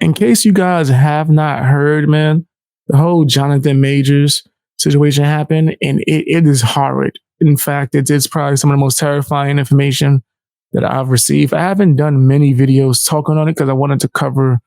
in case you guys have not heard, man, the whole Jonathan Majors situation happened, and it is horrid. In fact, it's probably some of the most terrifying information that I've received. I haven't done many videos talking on it because I wanted to cover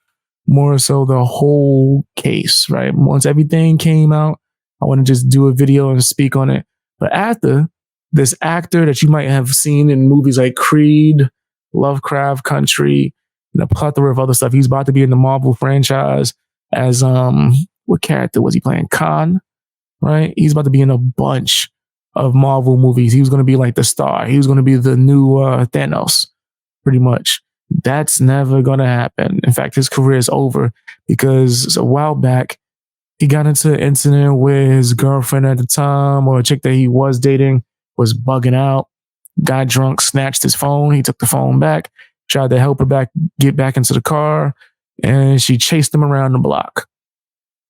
more so the whole case, right? Once everything came out, I want to just do a video and speak on it. But after, this actor that you might have seen in movies like Creed, Lovecraft Country, and a plethora of other stuff, he's about to be in the Marvel franchise as what character was he playing? Khan, right? He's about to be in a bunch of Marvel movies. He was going to be like the star. He was going to be the new Thanos, pretty much. That's never going to happen. In fact, his career is over because a while back, he got into an incident where his girlfriend at the time, or a chick that he was dating, was bugging out, got drunk, snatched his phone. He took the phone back, tried to help her get back into the car, and she chased him around the block.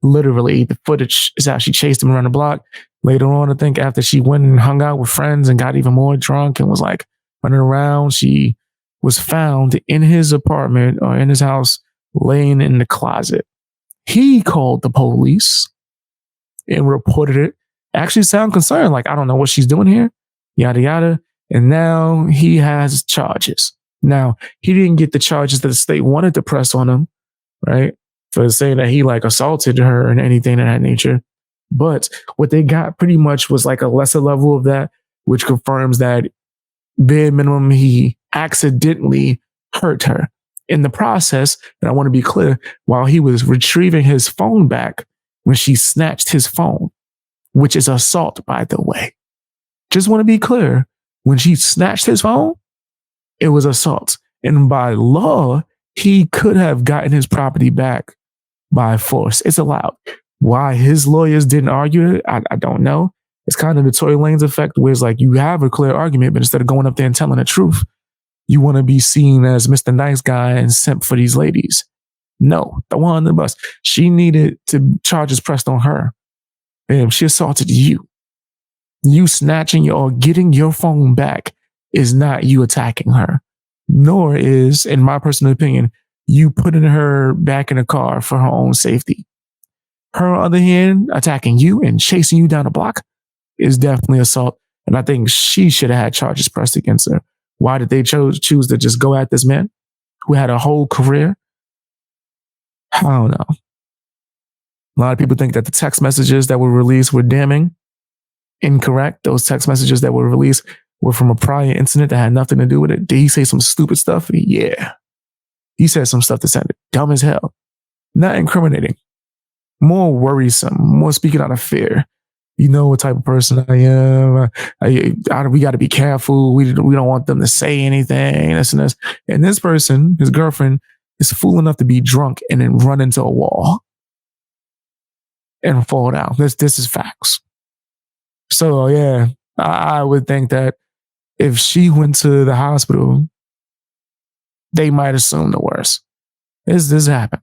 Literally, the footage is how she chased him around the block. Later on, I think after she went and hung out with friends and got even more drunk and was like running around, she was found in his apartment or in his house, laying in the closet. He called the police and reported it. Actually sound concerned, like, I don't know what she's doing here, yada, yada. And now he has charges. Now, he didn't get the charges that the state wanted to press on him, right? For saying that he like assaulted her and anything of that nature. But what they got pretty much was like a lesser level of that, which confirms that bare minimum, he accidentally hurt her. In the process, and I want to be clear, while he was retrieving his phone back when she snatched his phone, which is assault, by the way. Just want to be clear, when she snatched his phone, it was assault. And by law, he could have gotten his property back by force. It's allowed. Why his lawyers didn't argue it, I don't know. It's kind of the Tory Lanez effect, where it's like you have a clear argument, but instead of going up there and telling the truth, you want to be seen as Mr. Nice Guy and simp for these ladies. No, the one on the bus. She needed to charges pressed on her. And she assaulted you. You snatching or getting your phone back is not you attacking her. Nor is, in my personal opinion, you putting her back in a car for her own safety. Her, on the other hand, attacking you and chasing you down the block is definitely assault. And I think she should have had charges pressed against her. Why did they choose to just go at this man who had a whole career? I don't know. A lot of people think that the text messages that were released were damning. Incorrect. Those text messages that were released were from a prior incident that had nothing to do with it. Did he say some stupid stuff? Yeah. He said some stuff that sounded dumb as hell. Not incriminating. More worrisome. More speaking out of fear. You know what type of person I am. We got to be careful. We don't want them to say anything. This and this. And this person, his girlfriend, is fool enough to be drunk and then run into a wall and fall down. This is facts. So yeah, I would think that if she went to the hospital, they might assume the worst. This happened.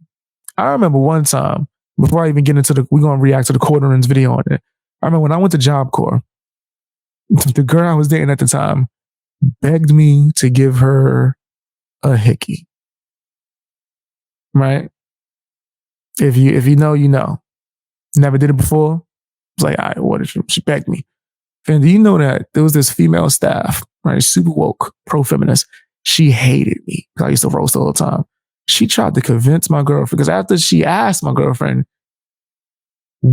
I remember one time, before I even get into we're going to react to the TheQuartering's video on it. I remember when I went to Job Corps, the girl I was dating at the time begged me to give her a hickey. Right? If you know, you know. Never did it before. It's like, all right, what did she begged me? And do you know that there was this female staff, right? Super woke, pro-feminist. She hated me because I used to roast all the time. She tried to convince my girlfriend, because after she asked my girlfriend,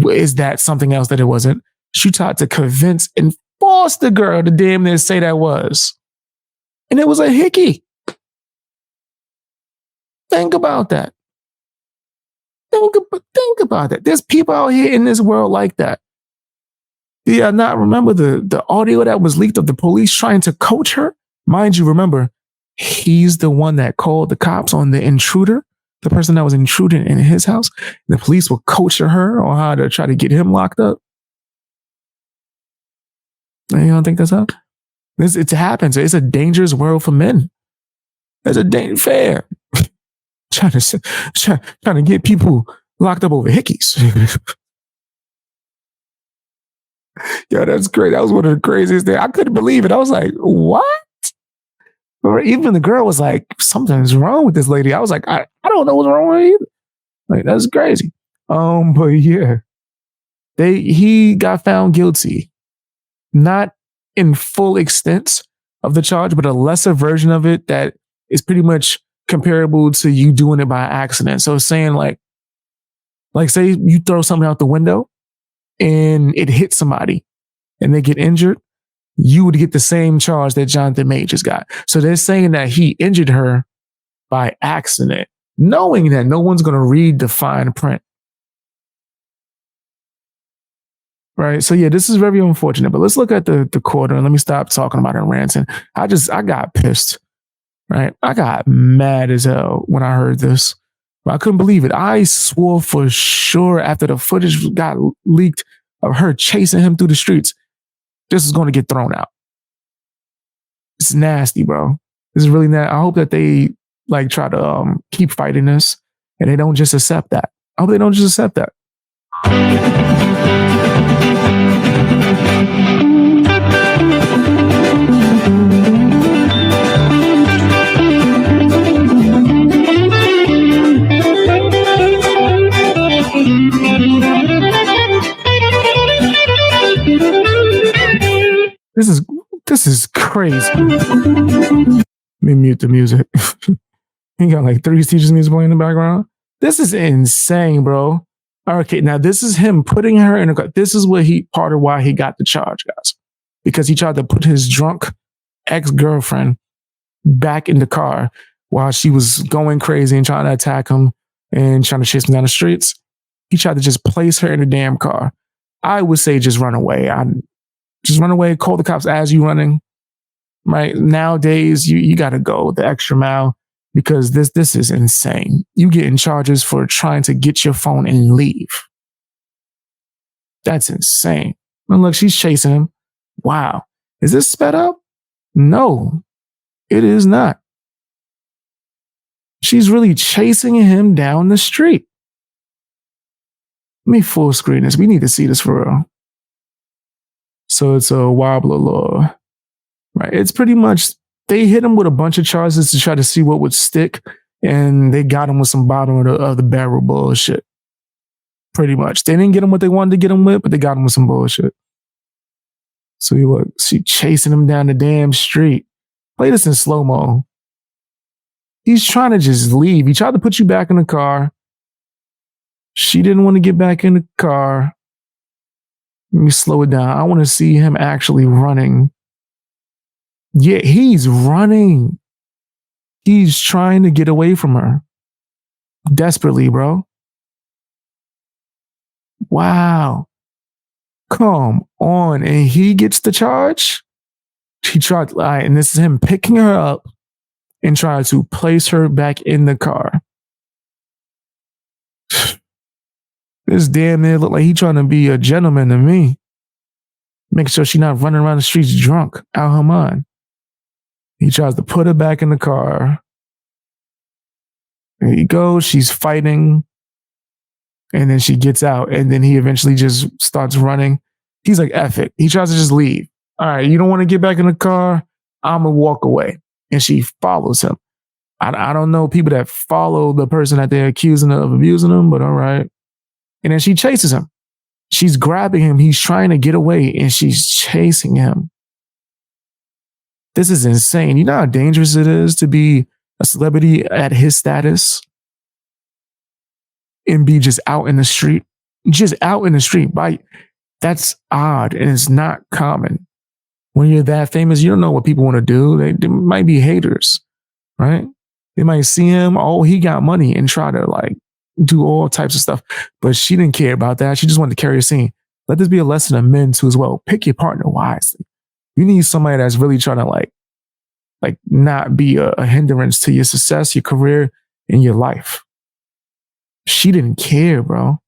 is that something else that it wasn't? She tried to convince and force the girl to damn near say that was. And it was a hickey. Think about that. Think about that. There's people out here in this world like that. Do you not remember the audio that was leaked of the police trying to coach her? Mind you, remember, he's the one that called the cops on the intruder, the person that was intruding in his house. The police were coaching her on how to try to get him locked up. You don't think that's how? It happens. It's a dangerous world for men. It's a fair. trying to get people locked up over hickeys. Yo, that's great. That was one of the craziest things. I couldn't believe it. I was like, what? Or even the girl was like, something's wrong with this lady. I was like, I don't know what's wrong with her either. Like, that's crazy. But yeah, he got found guilty, not in full extent of the charge, but a lesser version of it that is pretty much comparable to you doing it by accident. So saying like say you throw something out the window and it hits somebody and they get injured, you would get the same charge that Jonathan Majors got. So they're saying that he injured her by accident, knowing that no one's going to read the fine print. Right. So yeah, this is very unfortunate. But let's look at the quarter and let me stop talking about it and ranting. I got pissed. Right. I got mad as hell when I heard this. I couldn't believe it. I swore for sure after the footage got leaked of her chasing him through the streets, this is going to get thrown out. It's nasty, bro. This is really nasty. I hope that they like try to keep fighting this and they don't just accept that. I hope they don't just accept that. This is crazy. Let me mute the music. He got like 3 Stooges music playing in the background. This is insane, bro. Okay, now this is him putting her in a car. This is what part of why he got the charge, guys. Because he tried to put his drunk ex-girlfriend back in the car while she was going crazy and trying to attack him and trying to chase him down the streets. He tried to just place her in the damn car. I would say just run away. Just run away, call the cops as you running. Right? Nowadays, you got to go the extra mile because this is insane. You getting charges for trying to get your phone and leave. That's insane. And look, she's chasing him. Wow. Is this sped up? No, it is not. She's really chasing him down the street. Let me full screen this. We need to see this for real. So it's a wobbler law, right? It's pretty much, they hit him with a bunch of charges to try to see what would stick. And they got him with some bottom of the barrel bullshit. Pretty much. They didn't get him what they wanted to get him with, but they got him with some bullshit. So you look, she chasing him down the damn street. Play this in slow-mo. He's trying to just leave. He tried to put you back in the car. She didn't want to get back in the car. Let me slow it down. I want to see him actually running. Yeah, he's running. He's trying to get away from her. Desperately, bro. Wow. Come on. And he gets the charge? He tried, and this is him picking her up and trying to place her back in the car. This damn near look like he trying to be a gentleman to me. Make sure she's not running around the streets drunk, out her mind. He tries to put her back in the car. There you go. She's fighting. And then she gets out. And then he eventually just starts running. He's like, F it. He tries to just leave. All right, you don't want to get back in the car? I'm going to walk away. And she follows him. I don't know people that follow the person that they're accusing of abusing them, but all right. And then she chases him. She's grabbing him. He's trying to get away and she's chasing him. This is insane. You know how dangerous it is to be a celebrity at his status and be just out in the street? Just out in the street. That's odd and it's not common. When you're that famous, you don't know what people want to do. They might be haters, right? They might see him, oh, he got money and try to like do all types of stuff. But she didn't care about that. She just wanted to carry a scene. Let this be a lesson to men too as well. Pick your partner wisely. You need somebody that's really trying to like not be a hindrance to your success, your career, and your life. She didn't care, bro.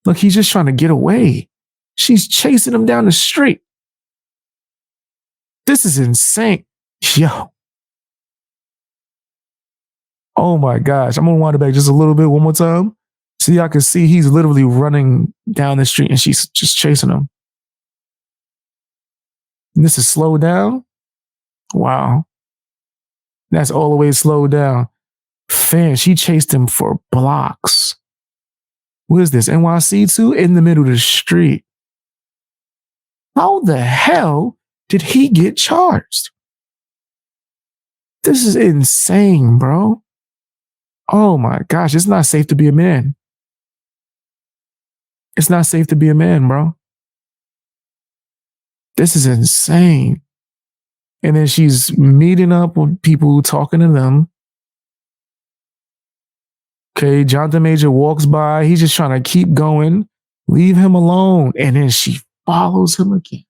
Look, he's just trying to get away. She's chasing him down the street. This is insane. Yo. Oh my gosh. I'm going to wind it back just a little bit one more time. So y'all can see he's literally running down the street and she's just chasing him. And this is slowed down. Wow. That's all the way slowed down. Fan, she chased him for blocks. What is this? NYC too? In the middle of the street. How the hell did he get charged? This is insane, bro. Oh my gosh, it's not safe to be a man. It's not safe to be a man, bro. This is insane. And then she's meeting up with people, talking to them. Okay, Jonathan Major walks by. He's just trying to keep going. Leave him alone. And then she follows him again.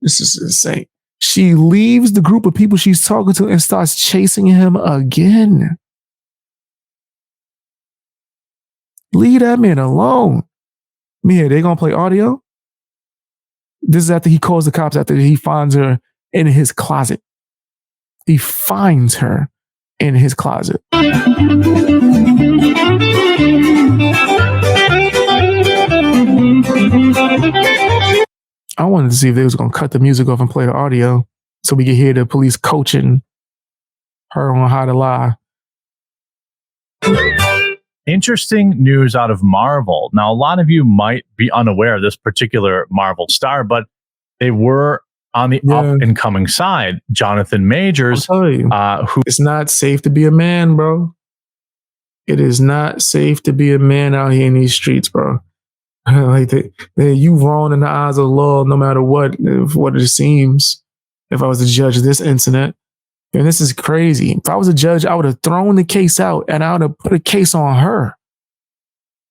This is insane. She leaves the group of people she's talking to and starts chasing him again. Leave that man alone. Mia, they gonna play audio? This is after he calls the cops, after he finds her in his closet. He finds her in his closet. I wanted to see if they was gonna cut the music off and play the audio so we could hear the police coaching her on how to lie. Interesting news out of Marvel. Now, a lot of you might be unaware of this particular Marvel star, but they were on the up and coming side. Jonathan Majors, who it's not safe to be a man, bro. It is not safe to be a man out here in these streets, bro. Like you wrong in the eyes of the law, no matter what it seems. If I was to judge this incident, and this is crazy. If I was a judge, I would have thrown the case out and I would have put a case on her.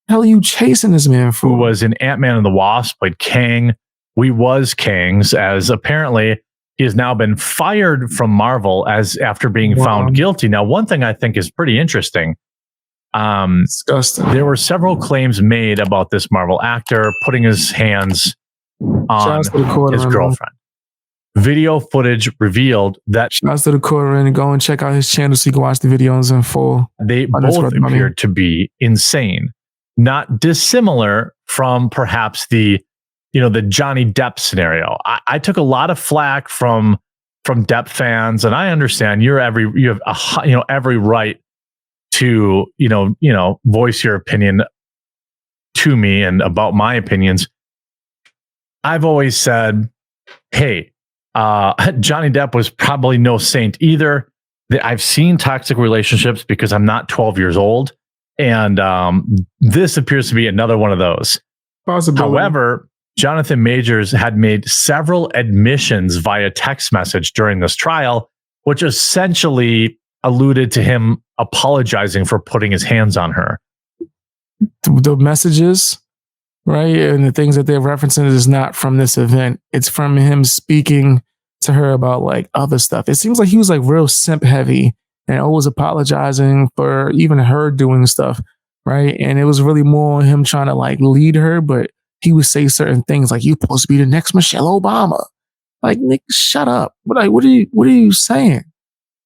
The hell are you chasing this man for? Who was in Ant-Man and the Wasp, played Kang. We was Kangs, as apparently he has now been fired from Marvel as after being found guilty. Now, one thing I think is pretty interesting. Disgusting. There were several claims made about this Marvel actor putting his hands on his girlfriend. Video footage revealed that. Shouts to TheQuartering, and go and check out his channel so you can watch the videos in full. They both appeared to be insane, not dissimilar from perhaps the Johnny Depp scenario. I took a lot of flack from Depp fans, and I understand you have every right to voice your opinion to me and about my opinions. I've always said, hey, Johnny Depp was probably no saint either. I've seen toxic relationships because I'm not 12 years old, and this appears to be another one of those. Possibility. However, Jonathan Majors had made several admissions via text message during this trial, which essentially alluded to him apologizing for putting his hands on her. The messages, right, and the things that they're referencing is not from this event. It's from him speaking to her about like other stuff. It seems like he was like real simp heavy and always apologizing for even her doing stuff, right? And it was really more on him trying to like lead her, but he would say certain things like, "You're supposed to be the next Michelle Obama." Like, Nick, shut up. But like, what are you saying?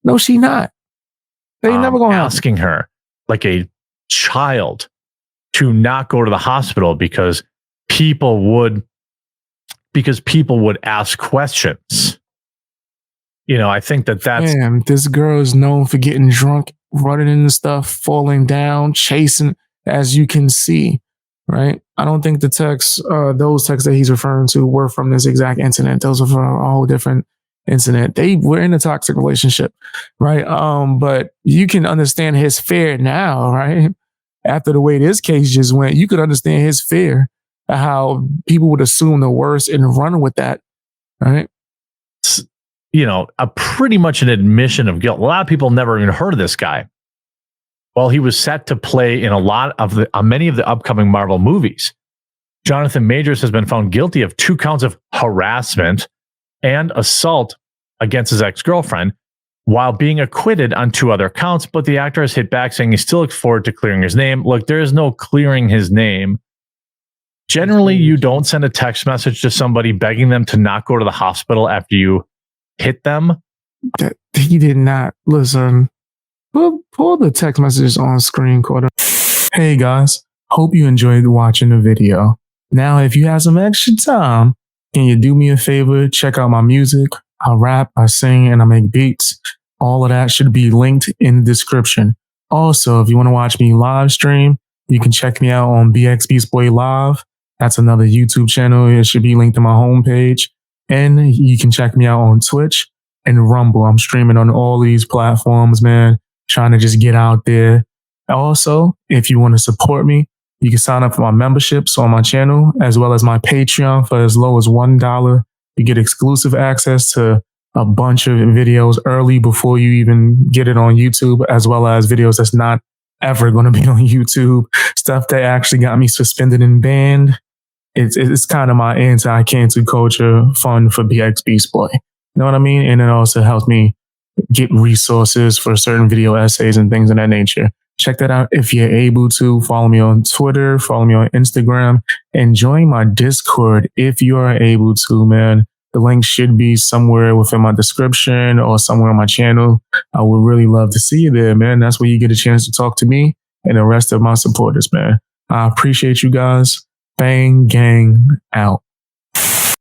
No, she not. They never gonna asking her like a child to not go to the hospital because people would ask questions. I think that's. Damn, this girl is known for getting drunk, running into stuff, falling down, chasing, as you can see, right? I don't think the texts, those texts that he's referring to were from this exact incident. Those are from a whole different incident. They were in a toxic relationship, right? But you can understand his fear now, right? After the way this case just went, you could understand his fear of how people would assume the worst and run with that, right? A pretty much an admission of guilt. A lot of people never even heard of this guy. Well, he was set to play in many of the upcoming Marvel movies. Jonathan Majors has been found guilty of 2 counts of harassment and assault against his ex-girlfriend, while being acquitted on 2 other counts. But the actor has hit back, saying he still looks forward to clearing his name. Look, there is no clearing his name. Generally, you don't send a text message to somebody begging them to not go to the hospital after you hit them. He did not. Listen, pull the text messages on screen, Quarter. Hey guys, hope you enjoyed watching the video. Now, if you have some extra time, can you do me a favor? Check out my music. I rap, I sing, and I make beats. All of that should be linked in the description. Also, if you want to watch me live stream, you can check me out on bxbeastboy Live. That's another YouTube channel. It should be linked to my homepage. And you can check me out on Twitch and Rumble. I'm streaming on all these platforms, man, trying to just get out there. Also, if you want to support me, you can sign up for my memberships on my channel, as well as my Patreon for as low as $1. You get exclusive access to a bunch of videos early before you even get it on YouTube, as well as videos that's not ever going to be on YouTube. Stuff that actually got me suspended and banned. It's kind of my anti-cancel culture fund for BX Beast Boy. You know what I mean? And it also helps me get resources for certain video essays and things of that nature. Check that out if you're able to. Follow me on Twitter, follow me on Instagram, and join my Discord if you are able to, man. The link should be somewhere within my description or somewhere on my channel. I would really love to see you there, man. That's where you get a chance to talk to me and the rest of my supporters, man. I appreciate you guys. Bang, gang, out.